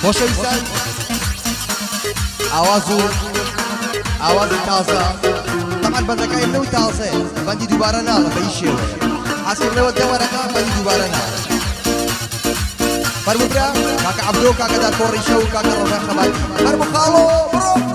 خۆشەویستان ئاوازی تازە تەمان بەندەکەی نەوەی تازەیە بەندی دووبارە ناڵە بە هیچ شێوەیە حەسێک لەوە دەوەرەکە بەندی دووبارە ناڵە فەرموو برا کاکە عەبدۆ کاکە دارکۆڕی شەو کاکە ڕۆژان خەباتی فەرموو خاڵۆ بڕۆ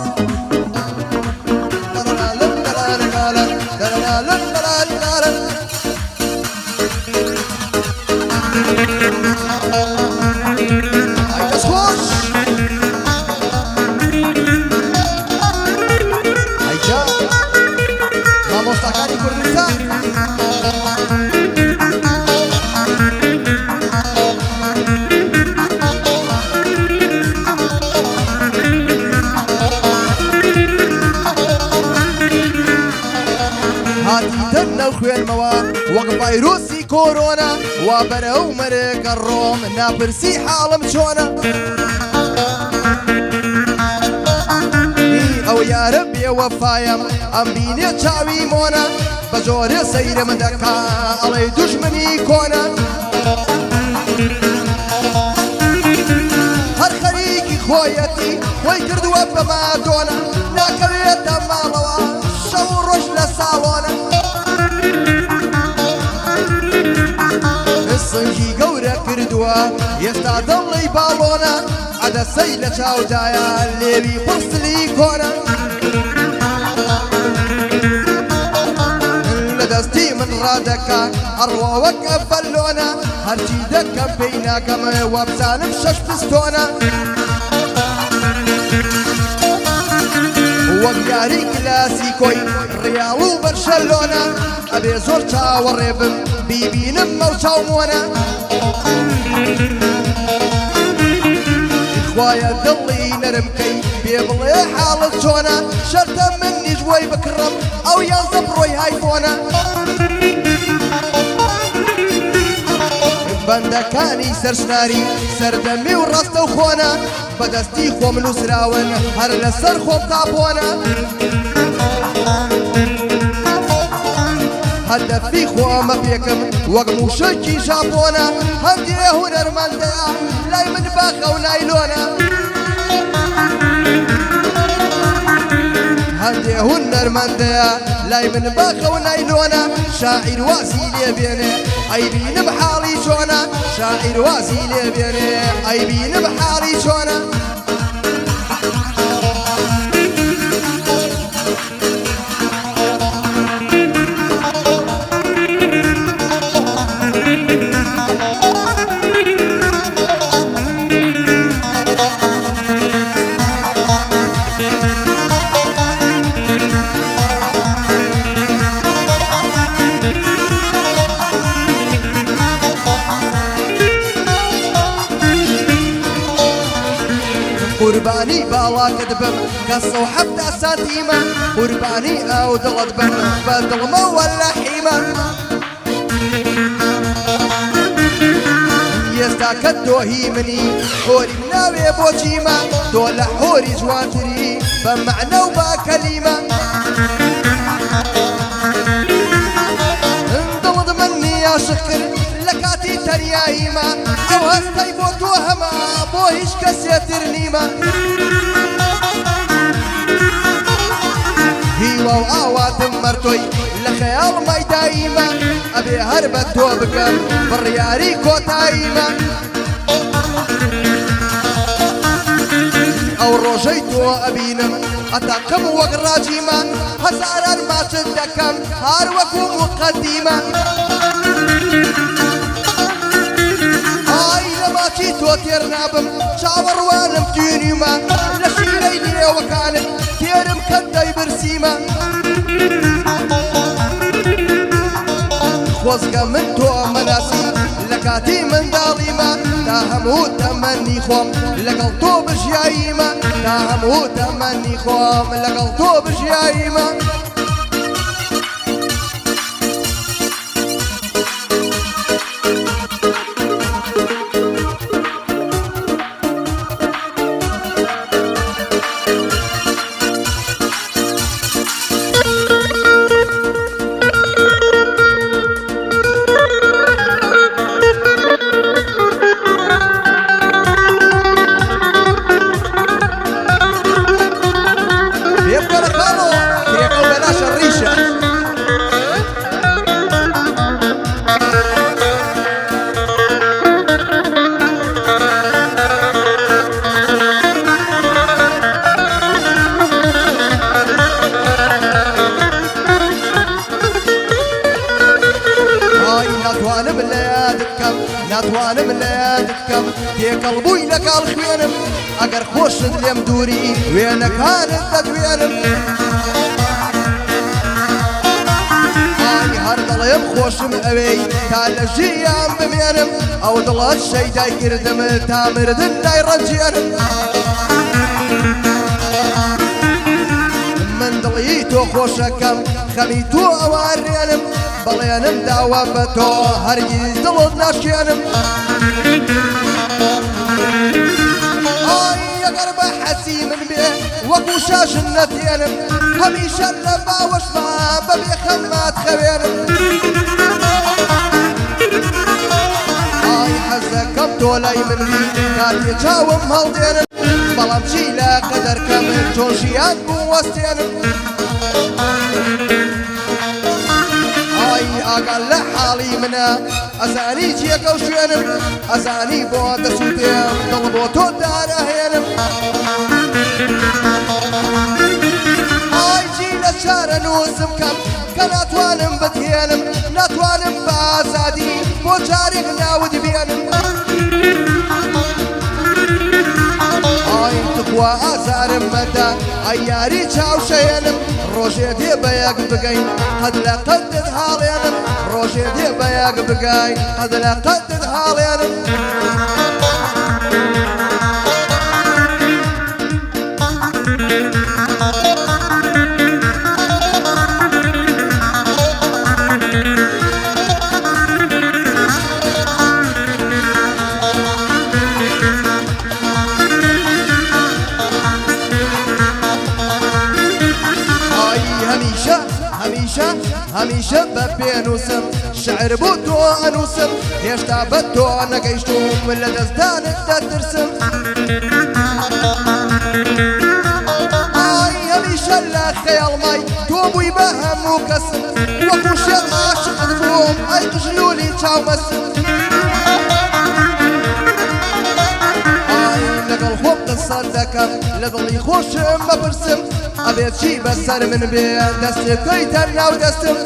خوێنمەوە وەک ڤایرۆسی کۆرۆنا وا بەرەو مەرەکە ڕۆم ناپرسی حاڵم چۆنە ئەو یارە بێوەفایم ئەم بینێ چاوی مۆنە بە جۆرێ سەیرم دەکا ئەڵێ دوژمنی کۆنە هەر خەریکی خۆیەتی خۆی کردووە بە مادۆنە ناکەوێتە ماڵەوە شەو ڕۆژ لە ساڵۆنە سنگی گەورە کردووە ئێستا دڵی باڵۆنە عەدەسەی لە چاودایە لێوی پڕسلی کۆنە لە دەستی من ڕادەکا ئەڕوا وەک ئەڤەلۆنە هەرچی دەکەم پێی ناکەمە وابزانم شەش پستۆنە وەک یاری کلاسیکۆی ڕیاڵ و بەرشەلۆنە ئەبێ زۆر چاوەڕێ بم بیبینم مەو چاومۆنە خوایە دڵی نەرمکەی پێ بڵێ حاڵت چۆنە شەرتە من نیش وەی بکڕم ئەو یانزە بڕۆی هایفۆنە بەندەکانی سەرشناری سەردەمی و ڕاستە و خۆنە بەدەستی خۆم نووسراون هەر لەسەر خۆم تاپۆنە هەدەفی خۆمە پێکەم وەک موشکی ژاپۆنە هەندێ هونەرمەندەیە لای من باخە و نایلۆنە هەندێ هونەرمەندەیە لای من باخە و نایلۆنە شاعیر وازی لێبێنێ ئەیبینم حاڵی چۆنە شاعیر وازی لێبێنێ ئەیبینم حاڵی چۆنە قوربانی باڵاکت بم کە سەو حەفتا سانتیمە قوربانی ئەو دڵت بم بە دڵمەوە لە حیمە ئێستا کە تۆهی منی هۆریم ناوێ بۆ چیمە تۆ لە هۆری جوانتری بە مەعنە و بە کەلیمە دڵت من نیاشق کرد لە کاتی تەریاییمە ئەو هەستەی بۆ تۆ هەمە بۆ هیچ کەسێتر نیمە هیوا و ئاواتم مەرتۆی لە خەیاڵمای داییمە ئەبێ هەر بە تۆ بکەم بڕیاری کۆتاییمە ئەو ڕۆژەی تۆ ئەبینم ئەتاقم وەک ڕاجیمە هەزاران ماچت دەکەم هەر وەکو مقەدیمە ماچی تۆ تێر نابم چاوەڕوانم دوێنیمە لە شیرەی لێوەکانت تێرم کە دەیبرسیمە خۆزگە من تۆ مەناسی لە کاتی منداڵیمە تا هەموو تەمەنی خۆم لەگەڵ تۆ بژیاییمە تا هەموو تەمەنی خۆم لەگەڵ تۆ بژیاییمە بێکەڵبووی لەگەڵ خوێنم ئەگەر خۆشت لێم دووری وێنەکانت دەدوێنم هەر دڵێم خۆشم ئەوەی تا لە ژیان بمێنم ئەو دڵات شەیدای کردم تا مردن لای ڕەنجێنم من دڵی تۆ خۆشەکەم خەمی تۆ ئەوارێنم بەڵێنم داوا بە تۆ هەرگیز دڵت ناشکێنم ئەگەر بە حەسی من بێ وەکو شاژن نەتێنم هەمیشە لە باوەشما بەبێ خەمات خەوێنم حەزەکەم تۆ لای من بی کاتێ چاوم هەڵدێنم بەڵام چی لە قەدەرکەم تۆ ژیان بوو وەستێنم ئاگەر لە حاڵی منە ئەزانی جێگە و شوێنم ئەزانی بۆ دەسووتێم دڵ بۆ تۆ دارەهێنم ئایجی لە چارە نووسم کەم کە ناتوانم بتهێنم ناتوانم بە ئازادی بۆ جارێک ناوت بێنم تخوا ئازارم مەدە ئەی یاری چاوشەێنم ڕۆژێ دێ بە یەک بگەین قەد لە قەدت هاڵێنم ڕۆژێ دێ بە یەک بگەین قەد لە قەدت هاڵێنم هەمیشە بە پێنووسم شعر بۆ تۆ ئەنووسم هێشتا بە تۆ نەگەیشتوم لە دەستدانت دەترسم هەمیشە لە خەیاڵمای تۆ بووی بە هەموو کەسم وەکو شێ عاشقت بووم ئەی قژلولی چاومەسم لەگەڵ خۆم قسە دەکەم لە دڵی خۆشم بەپرسم ئەبێت چی بەسەر من بێ دەستێکەیتە ناو دەستم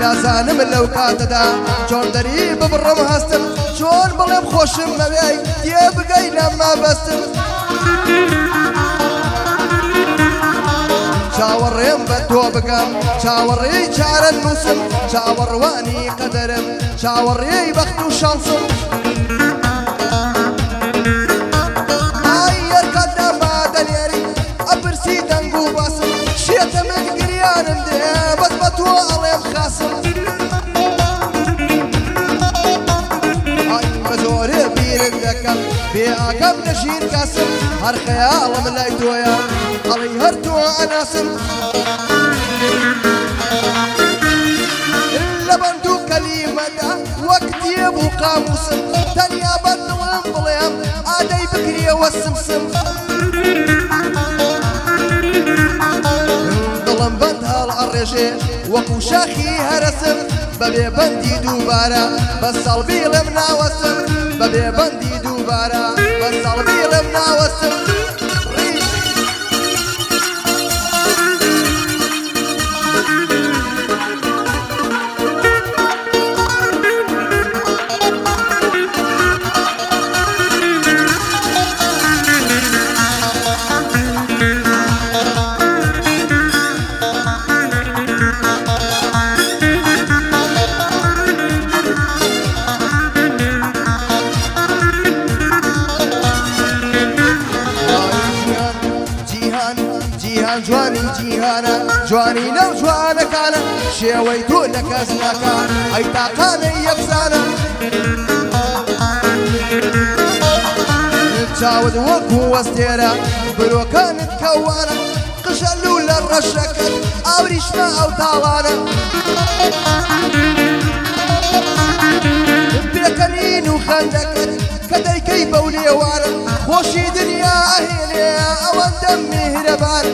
نازانم لەو کاتەدا چۆن دەری ببڕم هەستم چۆن بڵێم خۆشم مەوێی تێ بگەی لەمە بەستم چاوەڕێم بە تۆ بگەم چاوەڕێی چارە نووسم چاوەڕوانی قەدەرم چاوەڕێی بەخت و شانسم ئەپرسی دەنگ و باسم شێتە من گریانم دێ بەس بە تۆ ئەڵێم خاسم بە زۆرێ بیرت دەکەم بێ ئاگەم لە ژیر کاسم هەر خەیاڵم لای تۆیە ئەڵی هەر تۆ ئەناسم لە بەند و کەلیمەدا وەک تێبوو قاموسم تەنیا بە دڵم بڵێم ئادەی بکرێوە سمسم دڵم بەند هەڵ ئەڕێژێ وەکو شاخی هەرەسم بەبێ بەندی دووبارە بە سەڵبی لەم ناوەسم بەبێ بەندی دووبارە بە سەڵبی لەم ناوەسم جوانی جیهانە جوانی لەو جوانەکانە شێوەی تۆ لە کەس ناکات ئەی تاقانەی یەکسانە چاوت وەکو وەستێرە برۆکانت کەوانە قژەلو لە ڕەشەکەت ئاوریشمە ئەو تاڵانە پێکەنین و خەندەکەت کە دەیکەی بەو لێوانە خۆشی دنیا ئەهێنێ ئەوەندە میهرەبان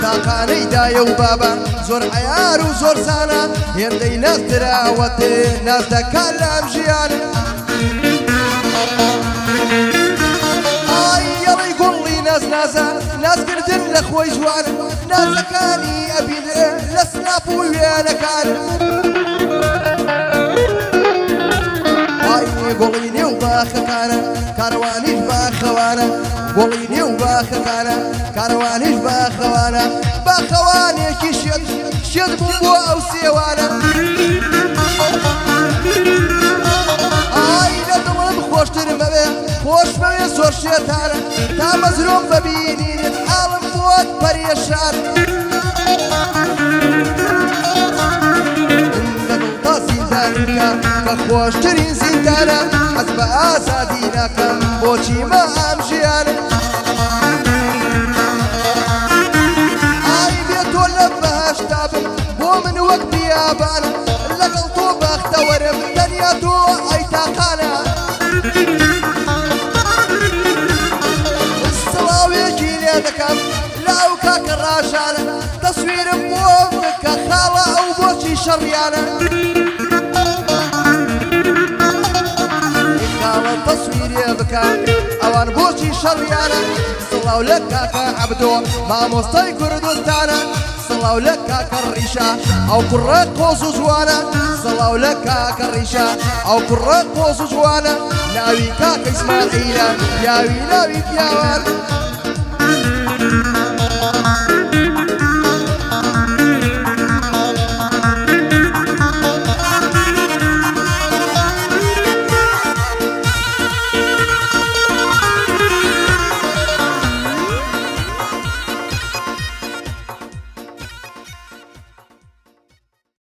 تاقانەی دایە و بابە زۆر عەیار و زۆر زانە هێندەی ناستراوەتێ ناز دەکات لەم ژیانە ئای یەڵی گوڵی ناز نازە نازکردن لە خۆی جوانە وازەکانی ئەبینێ لە سناپ و وێنەکان گۆڵی نێو باخەکانە کاروانیش باخەوانە گۆڵی نێو باخەکانە کاروانیش باخەوانە باخەوانێکی شێت بوو بۆ ئەو سێوانە ئای لە دڵم خۆشترم ئەوێ خۆش بەوێ زۆر شێتانە تا مەزرۆم ببینینت حاڵم بۆت پەرێشان کە خۆشترین زیندانە حەز بە ئازادی ناکەم بۆچی مە ئەم ژیانە ئای بێ تۆ لە بەهەشتا بم بۆ من وەک بیابانە لەگەڵ تۆ بەختەوەرم تەنیا تۆ ئەی تاقانە سڵاوێکی لێ دەکەم لە ئەو کاکە ڕاژانە تەسویرم بۆ بکە خاڵە ئەو بۆچی شەڕیانە تەسویرێ بکە ئەوان بۆچی شەڕیانە سڵاو لە کاکە عەبدۆ مامۆستای کوردستانە سڵاو لە کاکە ڕیشە ئەو کوڕە قۆز و جوانە سڵاو لە کاکە ڕیشە ئەو کوڕە قۆز و جوانە ناوی کاکە ئیسماعیلە پیاوی ناوی پیاوان